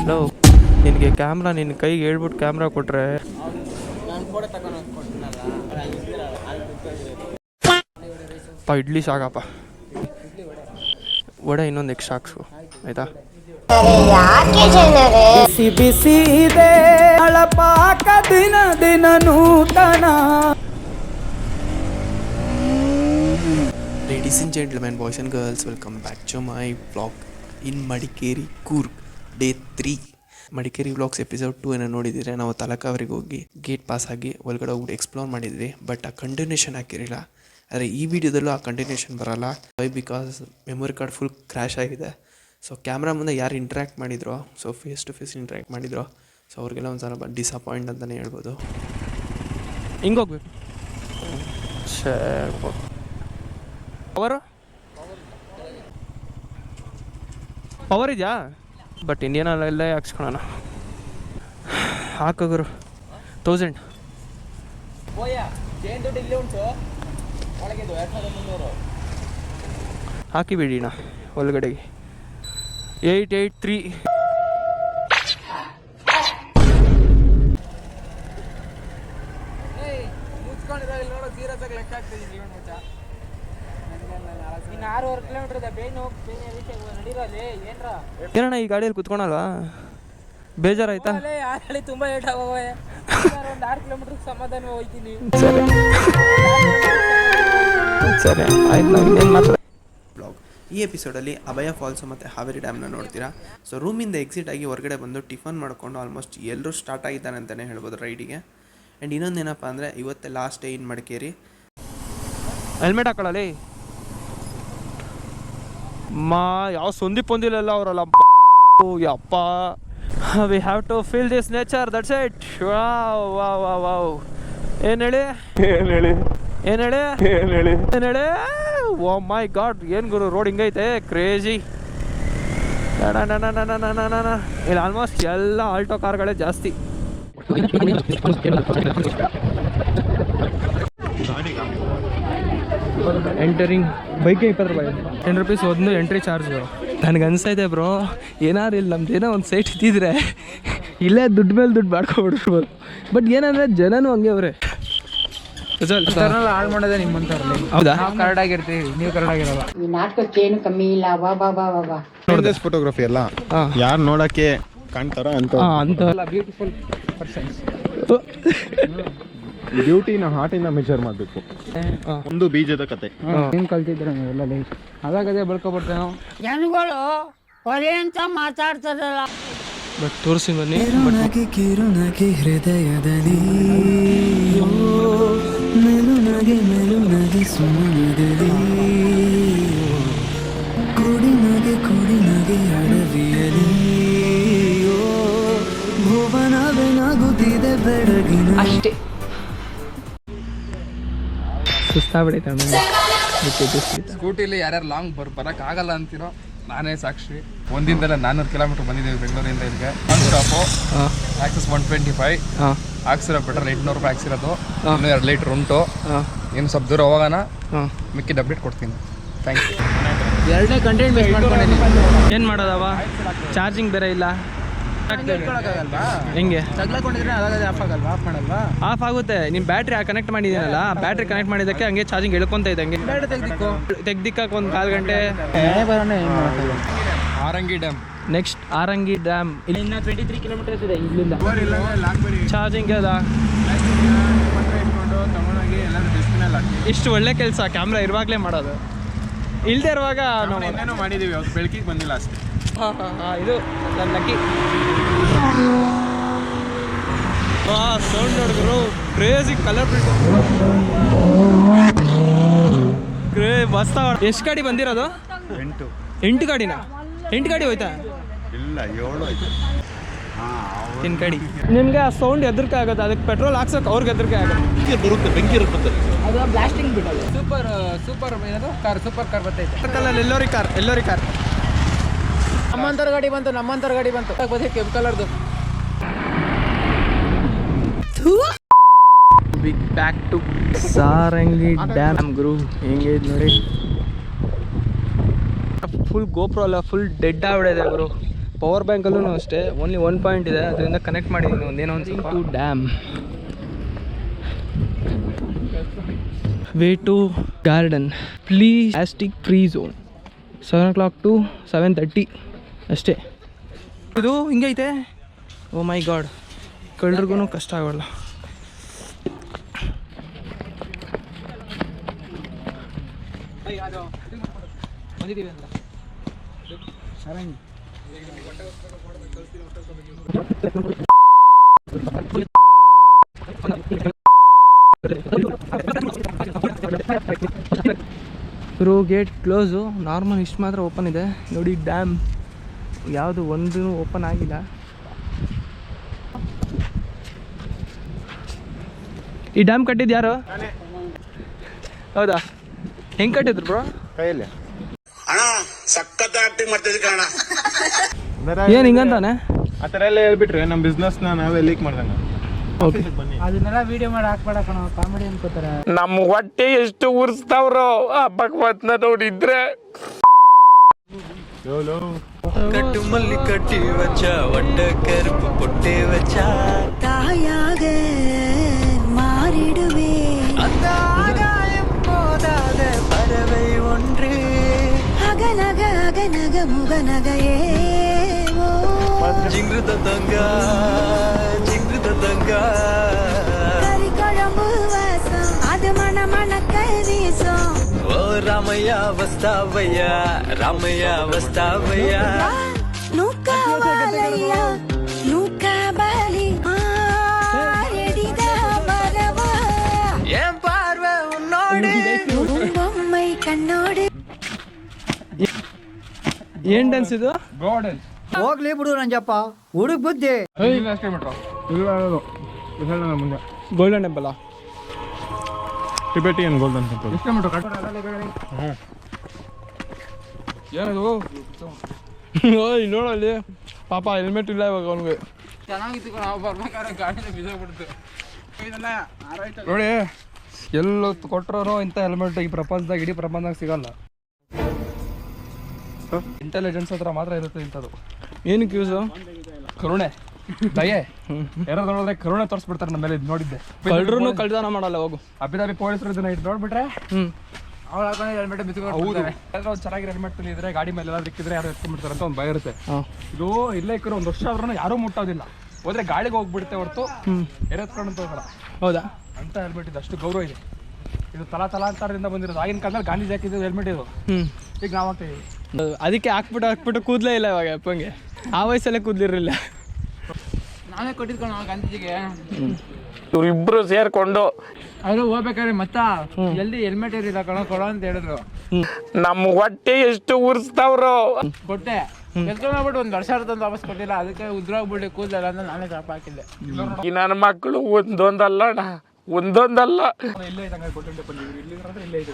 Low ನಿನಗೆ camera ನಿನ್ನ ಕೈಗೆ ಹೇಳ್ಬಿಟ್ಟು ಕ್ಯಾಮ್ರಾ ಕೊಟ್ಟರೆ ಇಡ್ಲಿ ಸಾಕಪ್ಪ, ವಡೆ ಇನ್ನೊಂದು ಎಕ್ಸ್ಟ್ರಾ ಹಾಕ್ಸು ಆಯಿತಾ. ಬಿಸಿ ಬಿಸಿ ಇದೆ ಅಳಪಾಕ ದಿನ ದಿನ ನೂತನ. Ladies and gentlemen, boys and girls, welcome back to my vlog in Madikeri, Coorg, day 3. Madikeri vlogs episode 2 ಏನೋ ನೋಡಿದರೆ ನಾವು ತಲಕಾವರಿಗೆ ಹೋಗಿ ಗೇಟ್ ಪಾಸ್ ಆಗಿ ಒಳಗಡೆ ಹೋಗಿ ಎಕ್ಸ್ಪ್ಲೋರ್ ಮಾಡಿದ್ವಿ. ಬಟ್ ಆ ಕಂಟಿನ್ಯೂಷನ್ ಹಾಕಿರಲಿಲ್ಲ. ಆದರೆ ಈ ವಿಡಿಯೋದಲ್ಲೂ ಆ ಕಂಟಿನ್ಯೂಷನ್ ಬರೋಲ್ಲ. Why because memory card full crash ಆಗಿದೆ. ಸೊ ಕ್ಯಾಮ್ರಾ ಮುಂದೆ ಯಾರು ಇಂಟ್ರ್ಯಾಕ್ಟ್ ಮಾಡಿದ್ರೋ, so face to face interact ಮಾಡಿದ್ರೋ, ಸೊ ಅವ್ರಿಗೆಲ್ಲ ಒಂದು ಸ್ವಲ್ಪ ಡಿಸಪಾಯಿಂಟ್ ಅಂತಲೇ ಹೇಳ್ಬೋದು. ಹಿಂಗೆ ಹೋಗ್ಬೇಕು ಪವರ್ ಇದೆಯಾ? ಬಟ್ ಇಂಡಿಯನಲ್ಲೇ ಹಾಕ್ಸ್ಕೊಳೋಣ. ಹಾಕೋರು 1000 ಹಾಕಿ ಬಿಡಿಣ ಒಳಗಡೆಗೆ. 883 ಏನಣ್ಣ ಈ ಗಾಡಿಯಲ್ಲಿ ಕುತ್ಕೊಳಲ್ವಾ? ಬೇಜಾರಾಯ್ತಾ? ತುಂಬಾ ಲೇಟ್ ಆಗೋವೆ. 6 ಕಿಲೋಮೀಟರ್ ಸಮಾಧಾನ ಹೋಗ್ತೀನಿ. ಸರಿ ಆಯ್ತು. ನಾವು ಇನ್ನೇನು ಮಾತ್ರ ಬ್ಲಾಗ್ ಈ ಎಪಿಸೋಡಲ್ಲಿ ಅಭಯ ಫಾಲ್ಸು ಮತ್ತು ಹಾವೇರಿ ಡ್ಯಾಮ್ನ ನೋಡ್ತೀರಾ. ಸೊ ರೂಮಿಂದ ಎಕ್ಸಿಟ್ ಆಗಿ ಹೊರಗಡೆ ಬಂದು ಟಿಫನ್ ಮಾಡಿಕೊಂಡು ಆಲ್ಮೋಸ್ಟ್ ಎಲ್ಲರೂ ಸ್ಟಾರ್ಟ್ ಆಗಿದ್ದಾನೆ ಅಂತಲೇ ಹೇಳ್ಬೋದು ರೈಡಿಗೆ. ಆ್ಯಂಡ್ ಇನ್ನೊಂದೇನಪ್ಪ ಅಂದರೆ ಇವತ್ತೇ last day in Madikeri. Helmet ಹಾಕೊಳ್ಳಲಿ ಯಾವ ಸಂದಿ ಪೊಂದಿಲ್ಲ ಅವರಲ್ಲ ಯಪ್ಪ. We have to feel this nature, that's it. Wow ಏನು ಹೇಳಿ ಓ ಮೈ ಗಾಡ್, ಏನು ಗುರು ರೋಡ್ ಹಿಂಗೈತೆ ಕ್ರೇಜಿ. ಇಲ್ಲಿ ಆಲ್ಮೋಸ್ಟ್ ಎಲ್ಲ ಆಲ್ಟೋ ಕಾರ್ಗಳೇ ಜಾಸ್ತಿ. ಎಂಟರಿಂಗ್ ಬೈಕೆ 20 ರೂಪಾಯಿ, 10 ರೂಪೀಸ್ ಒಂದು ಎಂಟ್ರಿ ಚಾರ್ಜು. ನನಗೆ ಅನಿಸ್ತೈತೆ ಬ್ರೋ, ಏನಾರು ಇಲ್ಲಿ ನಮ್ದೇನೋ ಒಂದು ಸೈಟ್ ಇದ್ದಿದ್ರೆ ಇಲ್ಲೇ ದುಡ್ಡು ಮೇಲೆ ದುಡ್ಡು ಮಾಡ್ಕೊಬಿಡ್ಬೋದು. ಬಟ್ ಏನಂದರೆ ಜನನೂ ಹಂಗೆ ಅವರೇ ಹಾಳು ಮಾಡೋದೇ ನಿಮ್ಮಂತವ್ರಲ್ಲಿ. ಹೌದಾ? ನಾವು ಕರೆಕ್ಟ್ ಆಗಿರ್ತೀವಿ, ನೀವು ಕರೆಕ್ಟ್ ಆಗಿರಲ್ಲ. ಈ ನಾಟಕಕ್ಕೆ ಏನು ಕಮ್ಮಿ ಇಲ್ಲ. ಫೋಟೋಗ್ರಫಿ ಎಲ್ಲ ಯಾರು ನೋಡಕ್ಕೆ ಕಾಣ್ತಾರ ಅಂತ ಬ್ಯೂಟಿಫುಲ್ ಪರ್ಸನ್ಸ್. ಬ್ಯೂಟಿನ ಹಾರ್ಟಿಂದ ಮೆಜರ್ ಮಾಡಬೇಕು. ಒಂದು ಬೀಜದ ಕತೆ ಏನು ಕಲ್ತಿದ್ರೆ ನೀವೆಲ್ಲ ಲೈಫ್ ಅದಾಗದೇ ಬೆಳ್ಕೊಬಿಡ್ತೇವೆ ನಾವು. ಜನಗಳು ಹೊರೆ ಅಂತ ಮಾತಾಡ್ತಾರಲ್ಲ. ಬಟ್ ತೋರಿಸಿ ಬನ್ನಿ. ಕಿರುನಗೆ ಹೃದಯದಲ್ಲಿ ಮೆಲುನಗೆ ಸುಮನದಲ್ಲಿ ಕುಡಿನಗೆ ಅಡವಿಯಲಿ ಭುವನವೇ ನಗುತ್ತಿದೆ ಬೆಳಗಿನ. ಅಷ್ಟೇ ಸುಸ್ತಾಗ್ಬಿಡೈತೆ ಸ್ಕೂಟಿಲಿ ಯಾರ್ಯಾರು ಲಾಂಗ್ ಬರೋಕ್ಕಾಗಲ್ಲ ಅಂತೀರೋ ನಾನೇ ಸಾಕ್ಷಿ. ಒಂದಿಂದಲೇ 400 ಕಿಲೋಮೀಟರ್ ಬಂದಿದ್ದೀವಿ ಬೆಂಗಳೂರಿಂದ ಇಲ್ಲಿಗೆ. ಒನ್ ಸ್ಟಾಪು ಆಕ್ಸಸ್ 125 ಹಾಕ್ಸಿರೋ ಪೆಟ್ರೋಲ್ 800 ರೂಪಾಯಿ ಹಾಕ್ಸಿರೋದು. ಇನ್ನೂ 2 ಲೀಟ್ರ್ ಉಂಟು. ಇನ್ನು ಸ್ವಲ್ಪ ದೂರ ಹೋಗೋಣ, ಮಿಕ್ಕಿದ ಅಪ್ಡೇಟ್ ಕೊಡ್ತೀನಿ. Thank you. 2ನೇ ಕಂಟೆಂಟ್ ಬೇಸ್ ಮಾಡ್ಕೊಂಡಿದ್ದೀನಿ. ಏನು ಮಾಡೋದವ? ಚಾರ್ಜಿಂಗ್ ಬೇರೆ ಇಲ್ಲ. ಹೆಂಗೆ ತಗ್ಲಾಕೊಂಡಿದ್ರೆ ಅದಾಗದೆ ಆಫ್ ಆಗಲ್ವಾ? ಆಫ್ ಮಾಡಲ್ವಾ? ಆಫ್ ಆಗುತ್ತೆ. ನಿಮ್ಮ ಬ್ಯಾಟ್ರಿ ಕನೆಕ್ಟ್ ಮಾಡಿದ್ದೀನಲ್ಲ, ಬ್ಯಾಟ್ರಿ ಕನೆಕ್ಟ್ ಮಾಡಿದ್ದಕ್ಕೆ ಹಂಗೆ ಚಾರ್ಜಿಂಗ್ ಎಳ್ಕೊಂತ ಇದೆ. ಹಂಗೆ ತೆಗ್ದಿಕ್ಕಕ್ಕೆ ಒಂದು 1/4 ಗಂಟೆ. ಆರಂಗಿ ಡ್ಯಾಮ್, ನೆಕ್ಸ್ಟ್ ಆರಂಗಿ ಡ್ಯಾಮ್. ಇನ್ನು 23 ಕಿಲೋಮೀಟರ್ಸ್ ಇದೆ ಇಲ್ಲಿಂದ. ಚಾರ್ಜಿಂಗ್ ಅದ. ಇಷ್ಟು ಒಳ್ಳೆ ಕೆಲಸ ಕ್ಯಾಮ್ರಾ ಇರುವಾಗಲೇ ಮಾಡೋದು, ಇಲ್ಲದೆ ಇರುವಾಗ ನಾವು ಮಾಡಿದ್ದೀವಿ. ಅವ್ರು ಬೆಳಕಿಗೆ ಬಂದಿಲ್ಲ ಅಷ್ಟೇ. ಇದು ನನ್ನ ಲಕ್ಕಿ. ಸೌಂಡ್ ನೋಡಿದ್ರು ಕ್ರೇಜಿ ಕಲರ್ಫುಲ್ ಮಸ್ತ. ಎಷ್ಟು ಗಾಡಿ ಬಂದಿರೋದು? 8 ಗಾಡಿನ? 8 ಗಾಡಿ ಹೋಯ್ತಾ? ಇಲ್ಲ 7 ಆಯ್ತು. 10 ಗಾಡಿ. ನಿಮಗೆ ಆ ಸೌಂಡ್ ಹೆದರಿಕೆ ಆಗುತ್ತೆ, ಅದಕ್ಕೆ ಪೆಟ್ರೋಲ್ ಹಾಕ್ಸೋಕೆ ಅವ್ರಿಗೆ ಹೆದರಿಕೆ ಆಗುತ್ತೆ. ಬರುತ್ತೆ, ಬೆಂಕಿ ಇರುತ್ತೆ. ಅದು ಬ್ಲಾಸ್ಟಿಂಗ್ ಬಿಡೋದು. ಸೂಪರ್ ಏನದು ಕಾರ್, ಸೂಪರ್ ಕಾರ್ ಬರ್ತೈತೆ. ಕಲರ್ ಎಲ್ಲೋರಿ ಕಾರ್. ನಮ್ಮಂತರ ಗಾಡಿ ಬಂತು. ಕೆಂಪು ಕಲರ್ದು. Big back to Sarangi dam ಗುರು. ಹೆಂಗೆ ಇದು ನೋಡಿ, ಫುಲ್ ಗೋಪ್ರೋ ಅಲ್ಲ, ಫುಲ್ ಡೆಡ್ ಆಗ್ಬಿಡಿದೆ ಗುರು. ಪವರ್ ಬ್ಯಾಂಕಲ್ಲೂ ಅಷ್ಟೇ ಓನ್ಲಿ 1 ಪಾಯಿಂಟ್ ಇದೆ, ಅದರಿಂದ ಕನೆಕ್ಟ್ ಮಾಡಿದ್ದೀನಿ ಒಂದೇನೋ ಒಂದು ಸ್ವಲ್ಪ. Dam way to garden please plastic free zone 7 o'clock to 7:30 ಅಷ್ಟೇ. ಇದು ಹಿಂಗೈತೆ. ಓ ಮೈ ಗಾಡ್, ಕಳ್ಳರಿಗೂ ಕಷ್ಟ ಆಗೋಲ್ಲ. ಬ್ರೋ ಗೇಟ್ ಕ್ಲೋಸು, ನಾರ್ಮಲ್ ಇಷ್ಟು ಮಾತ್ರ ಓಪನ್ ಇದೆ ನೋಡಿ. ಡ್ಯಾಮ್ ಯಾವುದು ಒಂದು ಓಪನ್ ಆಗಿಲ್ಲ. ಈ ಡ್ಯಾಮ್ ಕಟ್ಟಿದ್ದು ಯಾರು? ಹೌದಾ, ಹೆಂಗೆ ಕಟ್ಟಿದ್ರು ಬ್ರೋ? ಕೈಯಲ್ಲಿ ಏನು ಹಿಂಗಂತಾನೆ ಆ ಥರ ಎಲ್ಲ ಹೇಳ್ಬಿಟ್ರೆ ನಮ್ಮ ಬಿಸ್ನೆಸ್ನ ನಾವೇ ಲೀಕ್ ಮಾಡ್ದಂಗೆ. ಅದನ್ನೆಲ್ಲ ವಿಡಿಯೋ ಮಾಡಿ ಹಾಕ್ಬೇಡ ಕಣ, ಕಾಮಿಡಿ ಅನ್ಕೋತಾರೆ. ನಮ್ಮ ಹೊಟ್ಟೆ ಎಷ್ಟು ಉರ್ಸ್ತಾವ್ರೋ ಆ ಭಗವತ್ನ ನೋಡಿದ್ರೆ. கட்டு மல்லி கட்டி வச்சா வட்ட கருப்பு பொட்டே வச்சா தாயாக மாறிடுவே அந்த ஆகாயம் போதாத பறவை ஒன்று அகநக அகநக முகநகையே ஜிங்கிருத தங்கா கறிக்குழம்பு வாசம் அது மண மணக்க வீசும். ஓ ராமையா வஸ்தாவையா ராமையா வஸ்தாவையா நூக்காவாலையா நூக்காபாலி ஆடிதா வரவா என் பார்வை உன்னோடு பொம்மை கண்ணோடு. ಏನ್ ಡ್ಯಾನ್ಸ್ ಇದು? ಗಾರ್ಡನ್ ಹೋಗ್ಲಿ ಬಿಡು ರಂಜಪ್ಪ, ಹುಡುಗ ಬುದ್ಧಿ. ಮುಂದೆ golden temple Tibetan golden temple. ಏನದು? ಓಯ್ ನೋಡಲ್ಲಿ ಪಾಪ ಹೆಲ್ಮೆಟ್ ಇಲ್ಲ ಇವಾಗ ಅವನಿಗೆ. ಚೆನ್ನಾಗಿತ್ತು, ನಾವು ಬರ್ಬೇಕಾದ್ರೆ ಗಾಡಿನ ಬಿದ್ದೋಗ್ಬಿಡ್ತು. ನೋಡಿ, ಎಲ್ಲೋ ಕೊಟ್ಟರು ಇಂಥ ಹೆಲ್ಮೆಟ್ ಈ ಪ್ರಪಂಚದಾಗ, ಇಡೀ ಪ್ರಪಂಚದಾಗ ಸಿಗಲ್ಲ. ಇಂಟೆಲಿಜೆನ್ಸ್ ಹತ್ರ ಮಾತ್ರ ಇರುತ್ತೆ ಇಂಥದ್ದು. ಏನಕ್ಕೆ ಯೂಸು? ಕರುಣೆ, ದಯೆ, ಯಾರು ನೋಡಿದ್ರೆ ಕರುಣೆ ತೋರಿಸ್ಬಿಡ್ತಾರೆ ನಮ್ಮ ಮೇಲೆ. ಇದು ನೋಡಿದ್ದೆ, ಕಳ್ಳರು ಕಳ್ತನ ಮಾಡಲ್ಲ. ಹೋಗು, ಅಭಿದಾಬಿ ಪೊಲೀಸರು ಇದನ್ನ ಇದು ನೋಡ್ಬಿಟ್ರೆ ಅವ್ರು ಹಾಕೊಂಡು ಹೆಲ್ಮೆಟ್ ಬಿತ್ತಾರೆ. ಒಂದು ಚೆನ್ನಾಗಿ ಹೆಲ್ಮೆಟ್ ಇದ್ರೆ ಗಾಡಿ ಮೇಲೆ ಎಲ್ಲ ದಿಕ್ಕಿದ್ರೆ ಯಾರು ಎತ್ಕೊಂಡ್ಬಿಡ್ತಾರೆ ಅಂತ ಒಂದು ಭಯ ಇರುತ್ತೆ. ಇದು ಇಲ್ಲೇ ಇಕ್ಕರು 1 ವರ್ಷ ಆದ್ರೂ ಯಾರೂ ಮುಟ್ಟೋದಿಲ್ಲ. ಹೋದ್ರೆ ಗಾಳಿಗೆ ಹೋಗ್ಬಿಡುತ್ತೆ ಹೊರತು ಯಾರು ಎತ್ಕೊಂಡು ಅಂತ ಹೋಗಲ್ಲ. ಹೌದಾ? ಅಂತ ಹೆಲ್ಮೆಟ್ ಇದೆ, ಅಷ್ಟು ಗೌರವ ಇದೆ. ಇದು ತಲಾಂತರದಿಂದ ಬಂದಿರೋದು. ಆಗಿನ ಕಾಲದಲ್ಲಿ ಗಾಂಧೀಜಿ ಹಾಕಿದ್ದು ಹೆಲ್ಮೆಟ್ ಇದು. ಈಗ ನಾವು ಹಾಕ್ತೀವಿ. ಅದಕ್ಕೆ ಹಾಕ್ಬಿಟ್ಟು ಕೂದಲೇ ಇಲ್ಲ ಇವಾಗ ಅಪ್ಪಂಗೆ. ಆ ವಯಸ್ಸಲ್ಲೇ ಕೂದಲಿರಲಿಲ್ಲ. ನಾನೇ ಕೊಟ್ಟಿದ್ಕೊಂಡು ಗಾಂಧೀಜಿಗೆ. ಇವ್ರಿಬ್ರು ಸೇರ್ಕೊಂಡು ಅವರು ಹೋಗ್ಬೇಕಾದ್ರೆ ಮತ್ತ ಜಲ್ದಿ ಹೆಲ್ಮೆಟ್ ಇರಲಿಲ್ಲ ಕೊಡೋ ಅಂತ ಹೇಳಿದ್ರು. ನಮ್ಮ ಹೊಟ್ಟೆ ಎಷ್ಟು ಉರ್ಸ್ತಾವ್ರೋ. ಕೊಟ್ಟೆ, ಎತ್ಕೊಂಡ್ಬಿಟ್ಟು 1 ವರ್ಷ ತಂದು ವಾಪಸ್ ಕೊಟ್ಟಿಲ್ಲ. ಅದಕ್ಕೆ ಉದ್ರೋಗ್ಬಿಟ್ಟು ಕೂದಲ್ಲ ಅಂತ ನಾನೇ ಶಾಪ್ ಹಾಕಿದ್ದೆ. ಈ ನನ್ನ ಮಕ್ಕಳು ಒಂದೊಂದಲ್ಲ ಅಣ್ಣ, ಒಂದೊಂದಲ್ಲ. ಇಲ್ಲೇ ಇದ್ದಂಗೆ ಕೊಟ್ಟಿದ್ದೆ, ಇಲ್ಲೇ ಇದೆ.